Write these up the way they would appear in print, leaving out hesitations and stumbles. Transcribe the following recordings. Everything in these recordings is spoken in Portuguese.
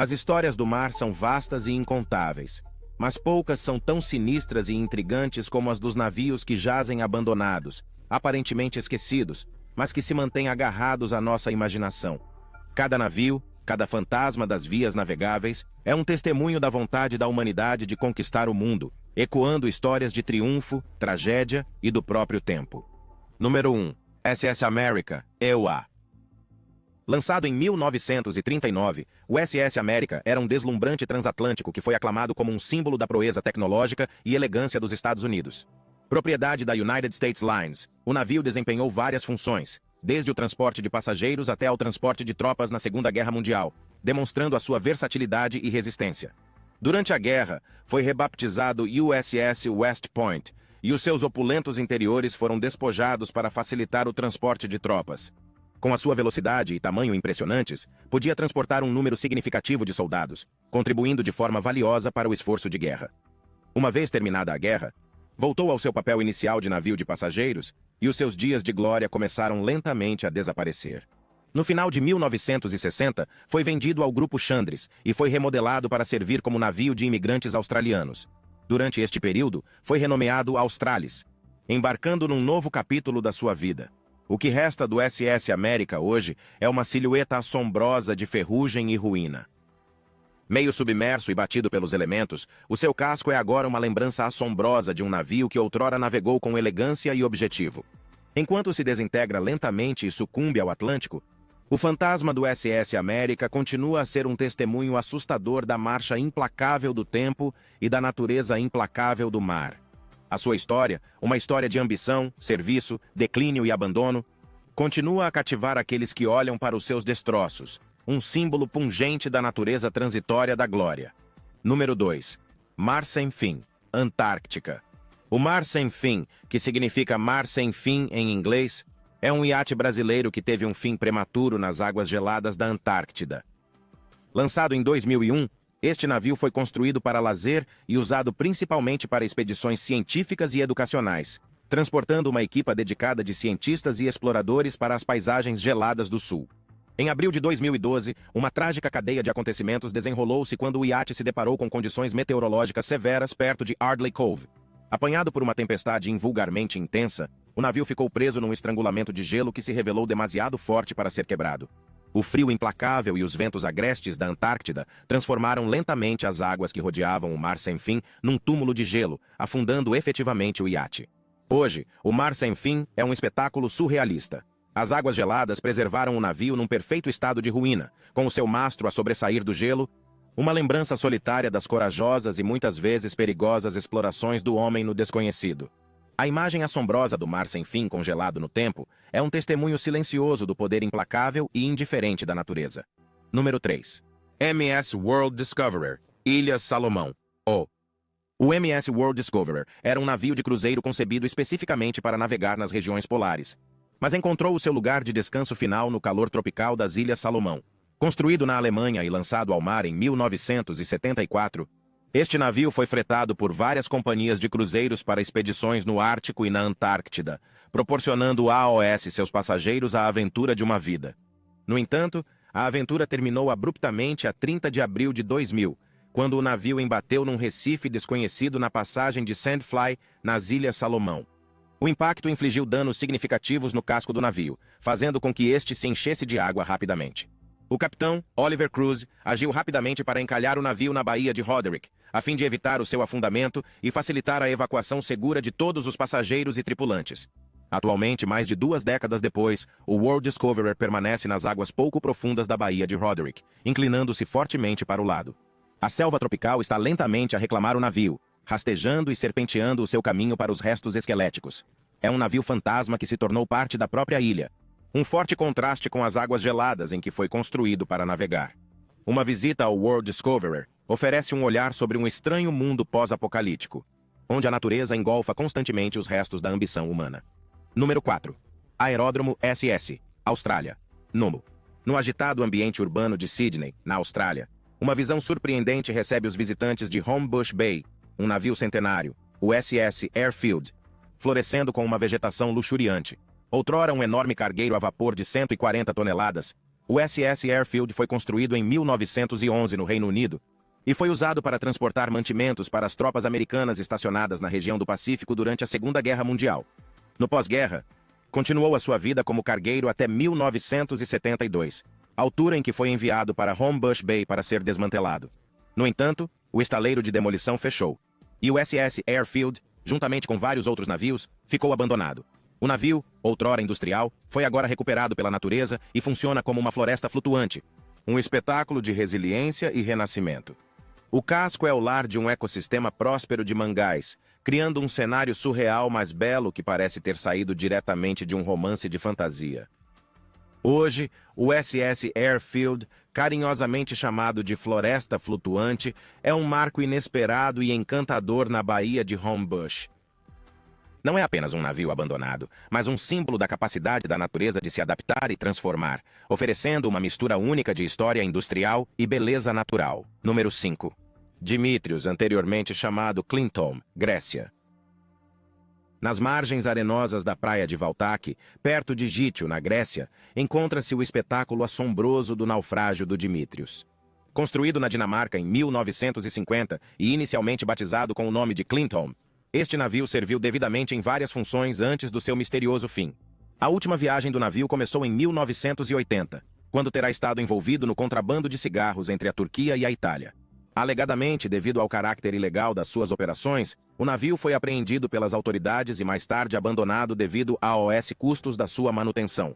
As histórias do mar são vastas e incontáveis, mas poucas são tão sinistras e intrigantes como as dos navios que jazem abandonados, aparentemente esquecidos, mas que se mantêm agarrados à nossa imaginação. Cada navio, cada fantasma das vias navegáveis, é um testemunho da vontade da humanidade de conquistar o mundo, ecoando histórias de triunfo, tragédia e do próprio tempo. Número 1. SS America, EUA. Lançado em 1939, o SS América era um deslumbrante transatlântico que foi aclamado como um símbolo da proeza tecnológica e elegância dos Estados Unidos. Propriedade da United States Lines, o navio desempenhou várias funções, desde o transporte de passageiros até ao transporte de tropas na Segunda Guerra Mundial, demonstrando a sua versatilidade e resistência. Durante a guerra, foi rebaptizado USS West Point, e os seus opulentos interiores foram despojados para facilitar o transporte de tropas. Com a sua velocidade e tamanho impressionantes, podia transportar um número significativo de soldados, contribuindo de forma valiosa para o esforço de guerra. Uma vez terminada a guerra, voltou ao seu papel inicial de navio de passageiros e os seus dias de glória começaram lentamente a desaparecer. No final de 1960, foi vendido ao Grupo Chandris e foi remodelado para servir como navio de imigrantes australianos. Durante este período, foi renomeado Australis, embarcando num novo capítulo da sua vida. O que resta do SS América hoje é uma silhueta assombrosa de ferrugem e ruína. Meio submerso e batido pelos elementos, o seu casco é agora uma lembrança assombrosa de um navio que outrora navegou com elegância e objetivo. Enquanto se desintegra lentamente e sucumbe ao Atlântico, o fantasma do SS América continua a ser um testemunho assustador da marcha implacável do tempo e da natureza implacável do mar. A sua história, uma história de ambição, serviço, declínio e abandono, continua a cativar aqueles que olham para os seus destroços, um símbolo pungente da natureza transitória da glória. Número 2. Mar Sem Fim, Antártica. O Mar Sem Fim, que significa Mar Sem Fim em inglês, é um iate brasileiro que teve um fim prematuro nas águas geladas da Antártida. Lançado em 2001, este navio foi construído para lazer e usado principalmente para expedições científicas e educacionais, transportando uma equipa dedicada de cientistas e exploradores para as paisagens geladas do sul. Em abril de 2012, uma trágica cadeia de acontecimentos desenrolou-se quando o iate se deparou com condições meteorológicas severas perto de Ardley Cove. Apanhado por uma tempestade invulgarmente intensa, o navio ficou preso num estrangulamento de gelo que se revelou demasiado forte para ser quebrado. O frio implacável e os ventos agrestes da Antártida transformaram lentamente as águas que rodeavam o Mar Sem Fim num túmulo de gelo, afundando efetivamente o iate. Hoje, o Mar Sem Fim é um espetáculo surrealista. As águas geladas preservaram o navio num perfeito estado de ruína, com o seu mastro a sobressair do gelo, uma lembrança solitária das corajosas e muitas vezes perigosas explorações do homem no desconhecido. A imagem assombrosa do Mar Sem Fim congelado no tempo é um testemunho silencioso do poder implacável e indiferente da natureza. Número 3. MS World Discoverer, Ilhas Salomão. O MS World Discoverer era um navio de cruzeiro concebido especificamente para navegar nas regiões polares, mas encontrou o seu lugar de descanso final no calor tropical das Ilhas Salomão. Construído na Alemanha e lançado ao mar em 1974, este navio foi fretado por várias companhias de cruzeiros para expedições no Ártico e na Antártida, proporcionando à AOS e seus passageiros a aventura de uma vida. No entanto, a aventura terminou abruptamente a 30 de abril de 2000, quando o navio embateu num recife desconhecido na passagem de Sandfly, nas Ilhas Salomão. O impacto infligiu danos significativos no casco do navio, fazendo com que este se enchesse de água rapidamente. O capitão, Oliver Cruz, agiu rapidamente para encalhar o navio na Baía de Roderick, a fim de evitar o seu afundamento e facilitar a evacuação segura de todos os passageiros e tripulantes. Atualmente, mais de 2 décadas depois, o World Discoverer permanece nas águas pouco profundas da Baía de Roderick, inclinando-se fortemente para o lado. A selva tropical está lentamente a reclamar o navio, rastejando e serpenteando o seu caminho para os restos esqueléticos. É um navio fantasma que se tornou parte da própria ilha. Um forte contraste com as águas geladas em que foi construído para navegar. Uma visita ao World Discoverer oferece um olhar sobre um estranho mundo pós-apocalíptico, onde a natureza engolfa constantemente os restos da ambição humana. Número 4. Aeródromo SS, Austrália. No agitado ambiente urbano de Sydney, na Austrália, uma visão surpreendente recebe os visitantes de Homebush Bay, um navio centenário, o SS Airfield, florescendo com uma vegetação luxuriante. Outrora um enorme cargueiro a vapor de 140 toneladas, O SS Airfield foi construído em 1911 no Reino Unido e foi usado para transportar mantimentos para as tropas americanas estacionadas na região do Pacífico durante a Segunda Guerra Mundial. No pós-guerra, continuou a sua vida como cargueiro até 1972, altura em que foi enviado para Homebush Bay para ser desmantelado. No entanto, o estaleiro de demolição fechou, e o SS Airfield, juntamente com vários outros navios, ficou abandonado. O navio, outrora industrial, foi agora recuperado pela natureza e funciona como uma floresta flutuante, um espetáculo de resiliência e renascimento. O casco é o lar de um ecossistema próspero de mangás, criando um cenário surreal mais belo que parece ter saído diretamente de um romance de fantasia. Hoje, o SS Airfield, carinhosamente chamado de Floresta Flutuante, é um marco inesperado e encantador na Baía de Homebush. Não é apenas um navio abandonado, mas um símbolo da capacidade da natureza de se adaptar e transformar, oferecendo uma mistura única de história industrial e beleza natural. Número 5. Dimitrios, anteriormente chamado Clinton, Grécia. Nas margens arenosas da praia de Valtaki, perto de Gítio, na Grécia, encontra-se o espetáculo assombroso do naufrágio do Dimitrios. Construído na Dinamarca em 1950 e inicialmente batizado com o nome de Clinton, este navio serviu devidamente em várias funções antes do seu misterioso fim. A última viagem do navio começou em 1980, quando terá estado envolvido no contrabando de cigarros entre a Turquia e a Itália. Alegadamente, devido ao caráter ilegal das suas operações, o navio foi apreendido pelas autoridades e mais tarde abandonado devido aos custos da sua manutenção.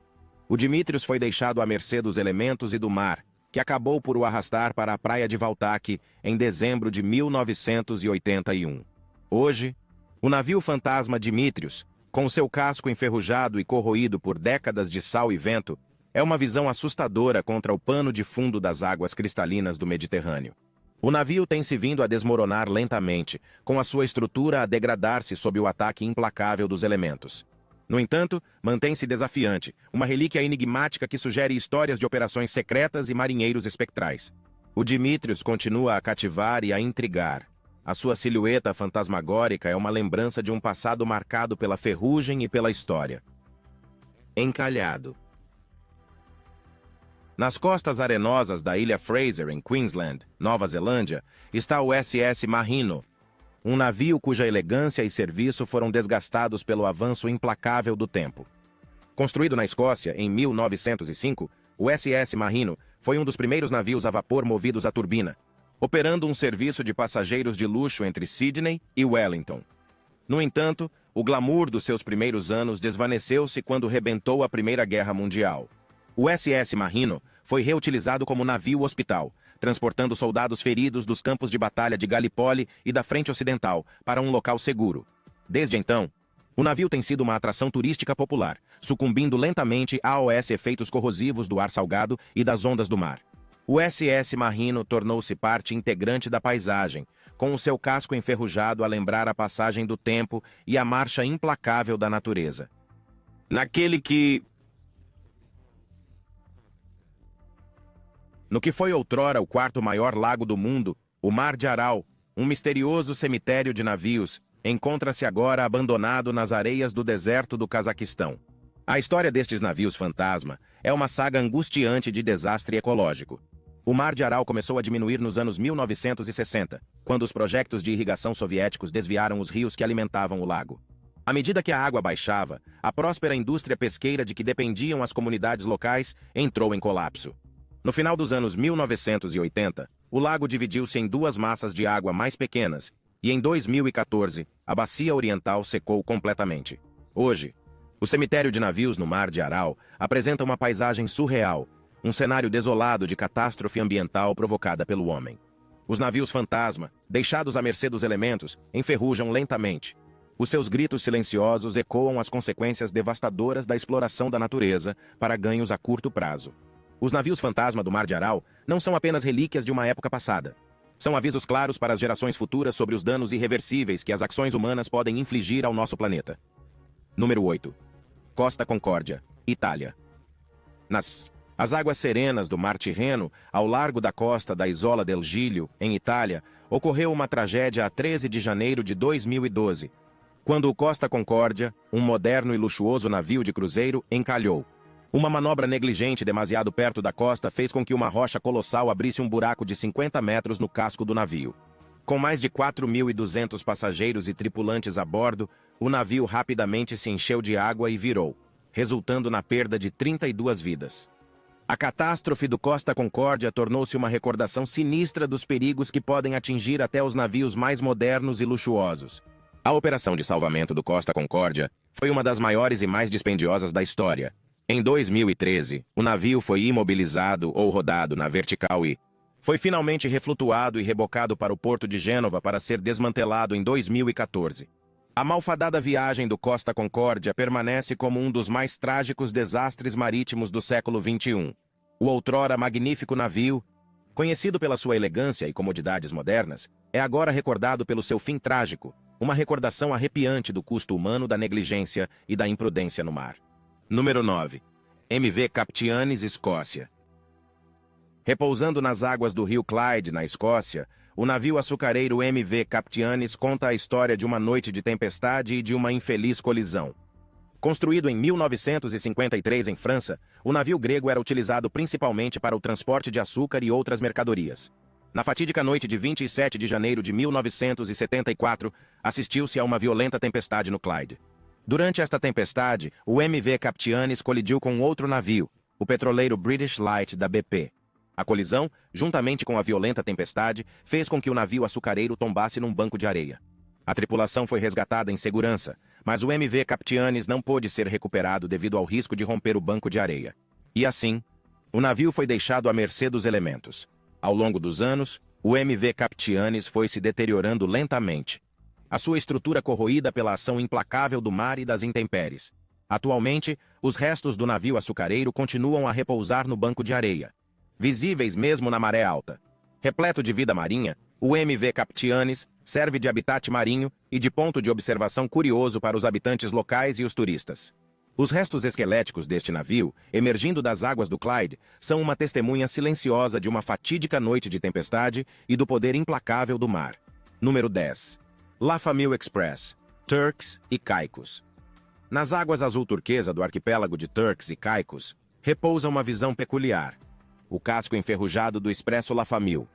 O Dimitrios foi deixado à mercê dos elementos e do mar, que acabou por o arrastar para a praia de Valtaki em dezembro de 1981. Hoje, o navio fantasma Dimitrios, com seu casco enferrujado e corroído por décadas de sal e vento, é uma visão assustadora contra o pano de fundo das águas cristalinas do Mediterrâneo. O navio tem se vindo a desmoronar lentamente, com a sua estrutura a degradar-se sob o ataque implacável dos elementos. No entanto, mantém-se desafiante, uma relíquia enigmática que sugere histórias de operações secretas e marinheiros espectrais. O Dimitrios continua a cativar e a intrigar. A sua silhueta fantasmagórica é uma lembrança de um passado marcado pela ferrugem e pela história. Encalhado. Nas costas arenosas da ilha Fraser, em Queensland, Nova Zelândia, está o SS Mahino, um navio cuja elegância e serviço foram desgastados pelo avanço implacável do tempo. Construído na Escócia em 1905, o SS Mahino foi um dos primeiros navios a vapor movidos a turbina, operando um serviço de passageiros de luxo entre Sydney e Wellington. No entanto, o glamour dos seus primeiros anos desvaneceu-se quando rebentou a Primeira Guerra Mundial. O SS Mahino foi reutilizado como navio-hospital, transportando soldados feridos dos campos de batalha de Gallipoli e da Frente Ocidental para um local seguro. Desde então, o navio tem sido uma atração turística popular, sucumbindo lentamente aos efeitos corrosivos do ar salgado e das ondas do mar. O SS Mahino tornou-se parte integrante da paisagem, com o seu casco enferrujado a lembrar a passagem do tempo e a marcha implacável da natureza. No que foi outrora o quarto maior lago do mundo, o Mar de Aral, um misterioso cemitério de navios, encontra-se agora abandonado nas areias do deserto do Cazaquistão. A história destes navios fantasma é uma saga angustiante de desastre ecológico. O Mar de Aral começou a diminuir nos anos 1960, quando os projetos de irrigação soviéticos desviaram os rios que alimentavam o lago. À medida que a água baixava, a próspera indústria pesqueira de que dependiam as comunidades locais entrou em colapso. No final dos anos 1980, o lago dividiu-se em duas massas de água mais pequenas, e em 2014, a bacia oriental secou completamente. Hoje, o cemitério de navios no Mar de Aral apresenta uma paisagem surreal, um cenário desolado de catástrofe ambiental provocada pelo homem. Os navios fantasma, deixados à mercê dos elementos, enferrujam lentamente. Os seus gritos silenciosos ecoam as consequências devastadoras da exploração da natureza para ganhos a curto prazo. Os navios fantasma do Mar de Aral não são apenas relíquias de uma época passada. São avisos claros para as gerações futuras sobre os danos irreversíveis que as ações humanas podem infligir ao nosso planeta. Número 8. Costa Concórdia, Itália. As águas serenas do Mar Tirreno, ao largo da costa da Isola del Giglio, em Itália, ocorreu uma tragédia a 13 de janeiro de 2012, quando o Costa Concórdia, um moderno e luxuoso navio de cruzeiro, encalhou. Uma manobra negligente demasiado perto da costa fez com que uma rocha colossal abrisse um buraco de 50 metros no casco do navio. Com mais de 4.200 passageiros e tripulantes a bordo, o navio rapidamente se encheu de água e virou, resultando na perda de 32 vidas. A catástrofe do Costa Concórdia tornou-se uma recordação sinistra dos perigos que podem atingir até os navios mais modernos e luxuosos. A operação de salvamento do Costa Concórdia foi uma das maiores e mais dispendiosas da história. Em 2013, o navio foi imobilizado ou rodado na vertical e foi finalmente reflutuado e rebocado para o porto de Gênova para ser desmantelado em 2014. A malfadada viagem do Costa Concórdia permanece como um dos mais trágicos desastres marítimos do século XXI. O outrora magnífico navio, conhecido pela sua elegância e comodidades modernas, é agora recordado pelo seu fim trágico, uma recordação arrepiante do custo humano da negligência e da imprudência no mar. Número 9. MV Captianes, Escócia. Repousando nas águas do rio Clyde, na Escócia, o navio açucareiro MV Captianes conta a história de uma noite de tempestade e de uma infeliz colisão. Construído em 1953 em França, o navio grego era utilizado principalmente para o transporte de açúcar e outras mercadorias. Na fatídica noite de 27 de janeiro de 1974, assistiu-se a uma violenta tempestade no Clyde. Durante esta tempestade, o MV Captianes colidiu com outro navio, o petroleiro British Light da BP. A colisão, juntamente com a violenta tempestade, fez com que o navio açucareiro tombasse num banco de areia. A tripulação foi resgatada em segurança, mas o MV Captianes não pôde ser recuperado devido ao risco de romper o banco de areia. E assim, o navio foi deixado à mercê dos elementos. Ao longo dos anos, o MV Captianes foi se deteriorando lentamente, a sua estrutura corroída pela ação implacável do mar e das intempéries. Atualmente, os restos do navio açucareiro continuam a repousar no banco de areia, visíveis mesmo na maré alta. Repleto de vida marinha, o MV Captianes serve de habitat marinho e de ponto de observação curioso para os habitantes locais e os turistas. Os restos esqueléticos deste navio, emergindo das águas do Clyde, são uma testemunha silenciosa de uma fatídica noite de tempestade e do poder implacável do mar. Número 10. La Famille Express, Turks e Caicos. Nas águas azul turquesa do arquipélago de Turks e Caicos, repousa uma visão peculiar: o casco enferrujado do Expresso La Famille.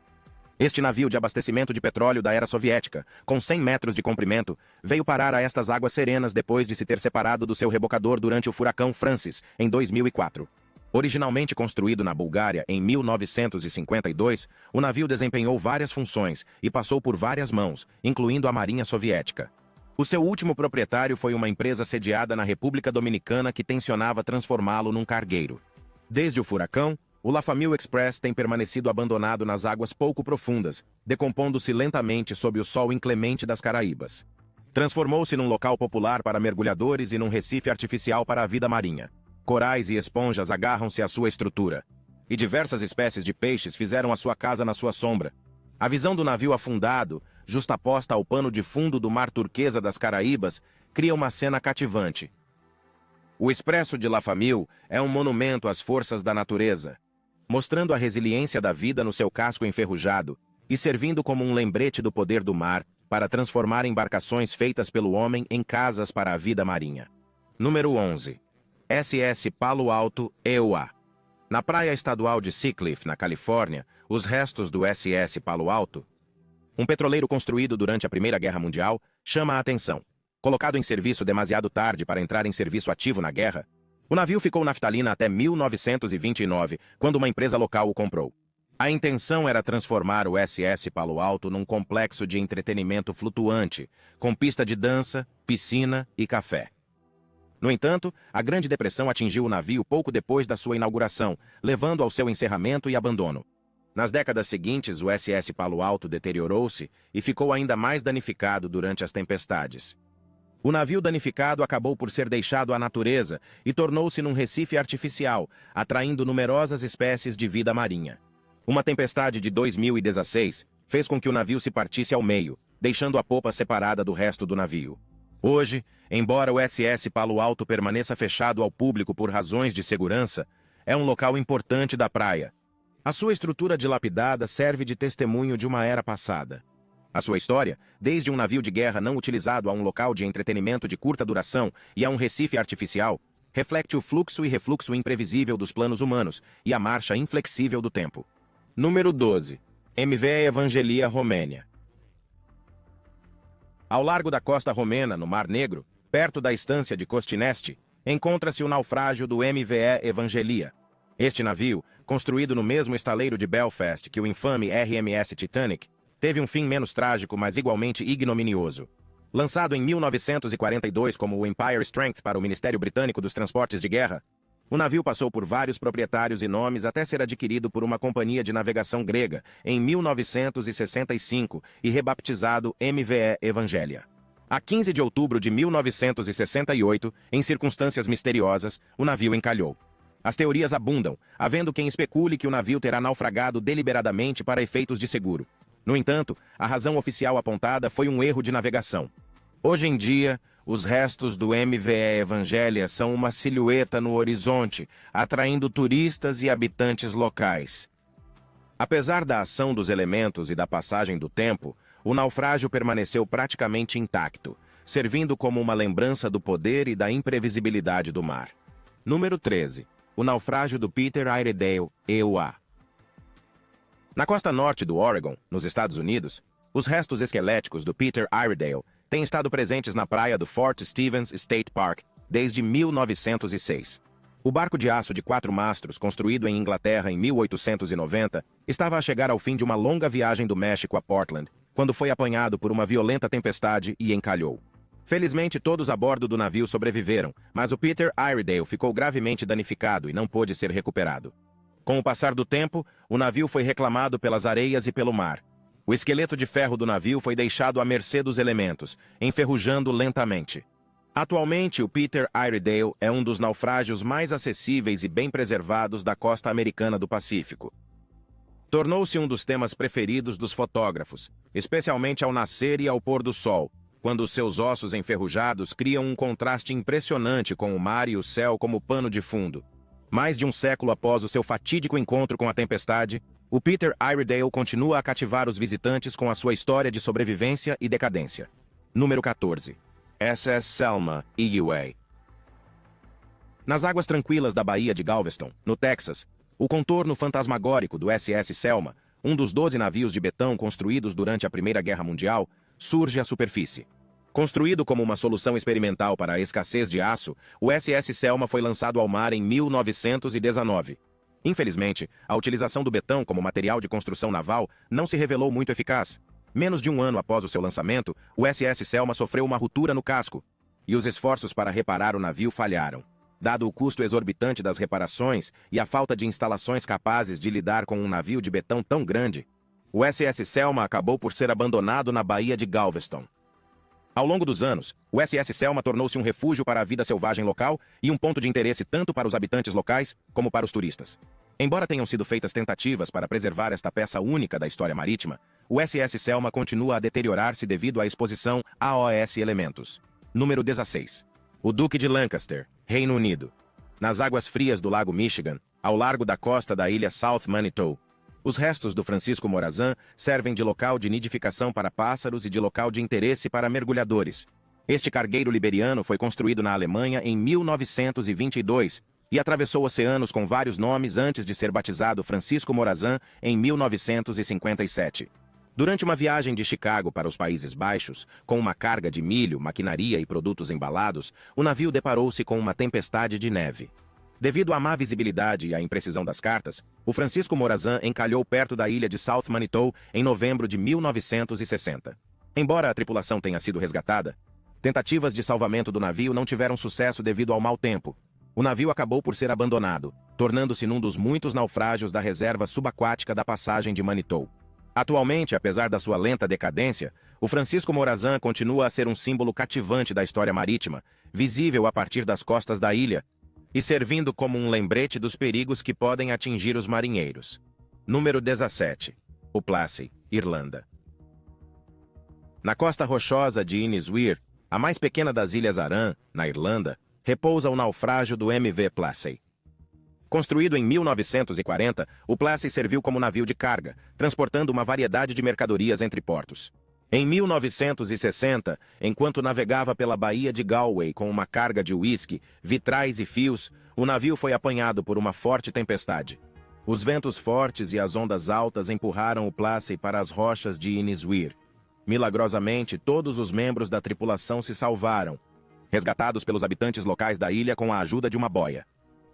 Este navio de abastecimento de petróleo da era soviética, com 100 metros de comprimento, veio parar a estas águas serenas depois de se ter separado do seu rebocador durante o furacão Francis, em 2004. Originalmente construído na Bulgária em 1952, o navio desempenhou várias funções e passou por várias mãos, incluindo a Marinha Soviética. O seu último proprietário foi uma empresa sediada na República Dominicana que tensionava transformá-lo num cargueiro. Desde o furacão, o La Famille Express tem permanecido abandonado nas águas pouco profundas, decompondo-se lentamente sob o sol inclemente das Caraíbas. Transformou-se num local popular para mergulhadores e num recife artificial para a vida marinha. Corais e esponjas agarram-se à sua estrutura, e diversas espécies de peixes fizeram a sua casa na sua sombra. A visão do navio afundado, justaposta ao pano de fundo do mar turquesa das Caraíbas, cria uma cena cativante. O Expresso de La Famille é um monumento às forças da natureza, mostrando a resiliência da vida no seu casco enferrujado e servindo como um lembrete do poder do mar para transformar embarcações feitas pelo homem em casas para a vida marinha. Número 11. SS Palo Alto, EUA. Na praia estadual de Seacliff, na Califórnia, os restos do SS Palo Alto, um petroleiro construído durante a Primeira Guerra Mundial, chama a atenção. Colocado em serviço demasiado tarde para entrar em serviço ativo na guerra, o navio ficou naftalina até 1929, quando uma empresa local o comprou. A intenção era transformar o SS Palo Alto num complexo de entretenimento flutuante, com pista de dança, piscina e café. No entanto, a Grande Depressão atingiu o navio pouco depois da sua inauguração, levando ao seu encerramento e abandono. Nas décadas seguintes, o SS Palo Alto deteriorou-se e ficou ainda mais danificado durante as tempestades. O navio danificado acabou por ser deixado à natureza e tornou-se num recife artificial, atraindo numerosas espécies de vida marinha. Uma tempestade de 2016 fez com que o navio se partisse ao meio, deixando a popa separada do resto do navio. Hoje, embora o SS Palo Alto permaneça fechado ao público por razões de segurança, é um local importante da praia. A sua estrutura dilapidada serve de testemunho de uma era passada. A sua história, desde um navio de guerra não utilizado a um local de entretenimento de curta duração e a um recife artificial, reflete o fluxo e refluxo imprevisível dos planos humanos e a marcha inflexível do tempo. Número 12. MV Evangelia Romênia. Ao largo da costa romena, no Mar Negro, perto da estância de Costineste, encontra-se o naufrágio do MVE Evangelia. Este navio, construído no mesmo estaleiro de Belfast que o infame RMS Titanic, teve um fim menos trágico, mas igualmente ignominioso. Lançado em 1942 como o Empire Strength para o Ministério Britânico dos Transportes de Guerra, o navio passou por vários proprietários e nomes até ser adquirido por uma companhia de navegação grega em 1965 e rebaptizado MVE Evangelia. A 15 de outubro de 1968, em circunstâncias misteriosas, o navio encalhou. As teorias abundam, havendo quem especule que o navio terá naufragado deliberadamente para efeitos de seguro. No entanto, a razão oficial apontada foi um erro de navegação. Hoje em dia, os restos do MVE Evangelia são uma silhueta no horizonte, atraindo turistas e habitantes locais. Apesar da ação dos elementos e da passagem do tempo, o naufrágio permaneceu praticamente intacto, servindo como uma lembrança do poder e da imprevisibilidade do mar. Número 13. O naufrágio do Peter Iredale, EUA. Na costa norte do Oregon, nos Estados Unidos, os restos esqueléticos do Peter Iredale têm estado presentes na praia do Fort Stevens State Park desde 1906. O barco de aço de 4 mastros, construído em Inglaterra em 1890, estava a chegar ao fim de uma longa viagem do México a Portland, quando foi apanhado por uma violenta tempestade e encalhou. Felizmente, todos a bordo do navio sobreviveram, mas o Peter Iredale ficou gravemente danificado e não pôde ser recuperado. Com o passar do tempo, o navio foi reclamado pelas areias e pelo mar. O esqueleto de ferro do navio foi deixado à mercê dos elementos, enferrujando lentamente. Atualmente, o Peter Iredale é um dos naufrágios mais acessíveis e bem preservados da costa americana do Pacífico. Tornou-se um dos temas preferidos dos fotógrafos, especialmente ao nascer e ao pôr do sol, quando seus ossos enferrujados criam um contraste impressionante com o mar e o céu como pano de fundo. Mais de um século após o seu fatídico encontro com a tempestade, o Peter Iredale continua a cativar os visitantes com a sua história de sobrevivência e decadência. Número 14. SS Selma, EUA. Nas águas tranquilas da Baía de Galveston, no Texas, o contorno fantasmagórico do SS Selma, um dos 12 navios de betão construídos durante a Primeira Guerra Mundial, surge à superfície. Construído como uma solução experimental para a escassez de aço, o SS Selma foi lançado ao mar em 1919. Infelizmente, a utilização do betão como material de construção naval não se revelou muito eficaz. Menos de um ano após o seu lançamento, o SS Selma sofreu uma ruptura no casco, e os esforços para reparar o navio falharam. Dado o custo exorbitante das reparações e a falta de instalações capazes de lidar com um navio de betão tão grande, o SS Selma acabou por ser abandonado na Baía de Galveston. Ao longo dos anos, o SS Selma tornou-se um refúgio para a vida selvagem local e um ponto de interesse tanto para os habitantes locais como para os turistas. Embora tenham sido feitas tentativas para preservar esta peça única da história marítima, o SS Selma continua a deteriorar-se devido à exposição a AOS elementos. Número 16. O Duque de Lancaster, Reino Unido. Nas águas frias do Lago Michigan, ao largo da costa da ilha South Manitou, os restos do Francisco Morazán servem de local de nidificação para pássaros e de local de interesse para mergulhadores. Este cargueiro liberiano foi construído na Alemanha em 1922 e atravessou oceanos com vários nomes antes de ser batizado Francisco Morazán em 1957. Durante uma viagem de Chicago para os Países Baixos, com uma carga de milho, maquinaria e produtos embalados, o navio deparou-se com uma tempestade de neve. Devido à má visibilidade e à imprecisão das cartas, o Francisco Morazán encalhou perto da ilha de South Manitou em novembro de 1960. Embora a tripulação tenha sido resgatada, tentativas de salvamento do navio não tiveram sucesso devido ao mau tempo. O navio acabou por ser abandonado, tornando-se num dos muitos naufrágios da reserva subaquática da passagem de Manitou. Atualmente, apesar da sua lenta decadência, o Francisco Morazán continua a ser um símbolo cativante da história marítima, visível a partir das costas da ilha, e servindo como um lembrete dos perigos que podem atingir os marinheiros. Número 17. O Plassey, Irlanda. Na costa rochosa de Inisweer, a mais pequena das Ilhas Aran, na Irlanda, repousa o naufrágio do MV Plassey. Construído em 1940, o Plassey serviu como navio de carga, transportando uma variedade de mercadorias entre portos. Em 1960, enquanto navegava pela Baía de Galway com uma carga de uísque, vitrais e fios, o navio foi apanhado por uma forte tempestade. Os ventos fortes e as ondas altas empurraram o Placey para as rochas de Inisweer. Milagrosamente, todos os membros da tripulação se salvaram, resgatados pelos habitantes locais da ilha com a ajuda de uma boia.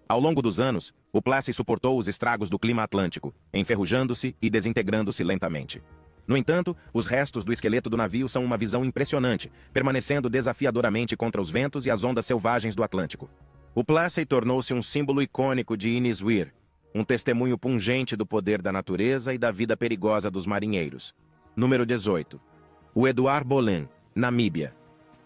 Ao longo dos anos, o Placey suportou os estragos do clima atlântico, enferrujando-se e desintegrando-se lentamente. No entanto, os restos do esqueleto do navio são uma visão impressionante, permanecendo desafiadoramente contra os ventos e as ondas selvagens do Atlântico. O Placey tornou-se um símbolo icônico de Inisweer, um testemunho pungente do poder da natureza e da vida perigosa dos marinheiros. Número 18. O Edward Bolen, Namíbia.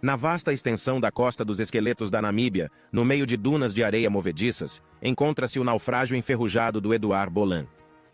Na vasta extensão da costa dos esqueletos da Namíbia, no meio de dunas de areia movediças, encontra-se o naufrágio enferrujado do Edward Bolen.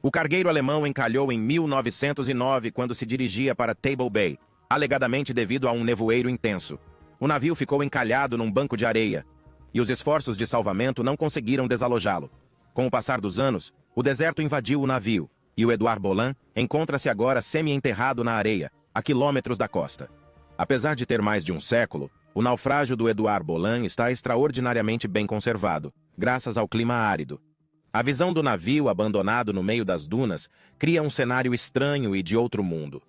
O cargueiro alemão encalhou em 1909 quando se dirigia para Table Bay, alegadamente devido a um nevoeiro intenso. O navio ficou encalhado num banco de areia, e os esforços de salvamento não conseguiram desalojá-lo. Com o passar dos anos, o deserto invadiu o navio, e o Edward Bolen encontra-se agora semi-enterrado na areia, a quilômetros da costa. Apesar de ter mais de um século, o naufrágio do Edward Bolen está extraordinariamente bem conservado, graças ao clima árido. A visão do navio abandonado no meio das dunas cria um cenário estranho e de outro mundo.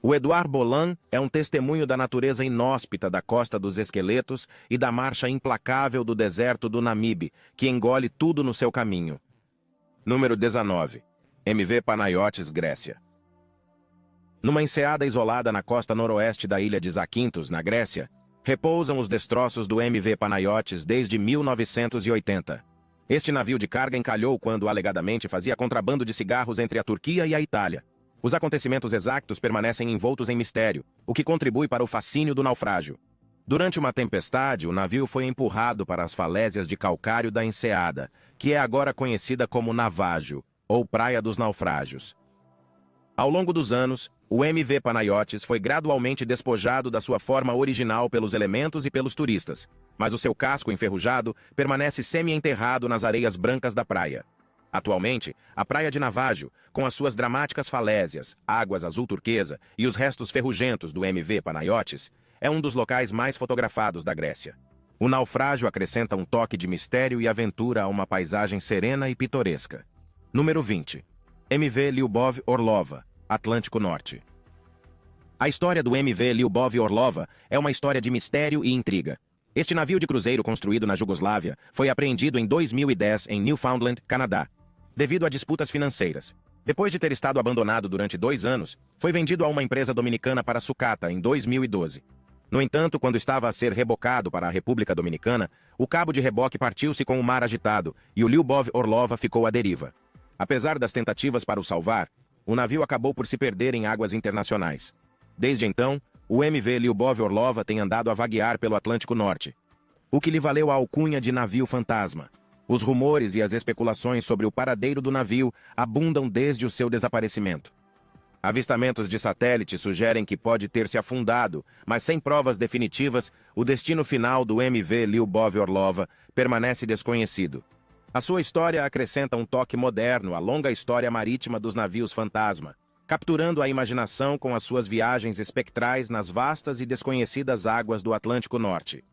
O Edward Bolen é um testemunho da natureza inóspita da costa dos esqueletos e da marcha implacável do deserto do Namibe, que engole tudo no seu caminho. Número 19. MV Panayotis, Grécia. Numa enseada isolada na costa noroeste da ilha de Zakynthos, na Grécia, repousam os destroços do MV Panayotis desde 1980. Este navio de carga encalhou quando alegadamente fazia contrabando de cigarros entre a Turquia e a Itália. Os acontecimentos exatos permanecem envoltos em mistério, o que contribui para o fascínio do naufrágio. Durante uma tempestade, o navio foi empurrado para as falésias de calcário da enseada, que é agora conhecida como Navágio, ou Praia dos Naufrágios. Ao longo dos anos, o MV Panayotis foi gradualmente despojado da sua forma original pelos elementos e pelos turistas, mas o seu casco enferrujado permanece semi-enterrado nas areias brancas da praia. Atualmente, a praia de Navágio, com as suas dramáticas falésias, águas azul turquesa e os restos ferrugentos do MV Panayotis, é um dos locais mais fotografados da Grécia. O naufrágio acrescenta um toque de mistério e aventura a uma paisagem serena e pitoresca. Número 20. MV Lyubov Orlova, Atlântico Norte. A história do MV Lyubov Orlova é uma história de mistério e intriga. Este navio de cruzeiro construído na Jugoslávia foi apreendido em 2010 em Newfoundland, Canadá, devido a disputas financeiras. Depois de ter estado abandonado durante 2 anos, foi vendido a uma empresa dominicana para sucata em 2012. No entanto, quando estava a ser rebocado para a República Dominicana, o cabo de reboque partiu-se com o mar agitado e o Lyubov Orlova ficou à deriva. Apesar das tentativas para o salvar, o navio acabou por se perder em águas internacionais. Desde então, o MV Lyubov Orlova tem andado a vaguear pelo Atlântico Norte, o que lhe valeu a alcunha de navio fantasma. Os rumores e as especulações sobre o paradeiro do navio abundam desde o seu desaparecimento. Avistamentos de satélite sugerem que pode ter se afundado, mas sem provas definitivas, o destino final do MV Lyubov Orlova permanece desconhecido. A sua história acrescenta um toque moderno à longa história marítima dos navios fantasma, capturando a imaginação com as suas viagens espectrais nas vastas e desconhecidas águas do Atlântico Norte.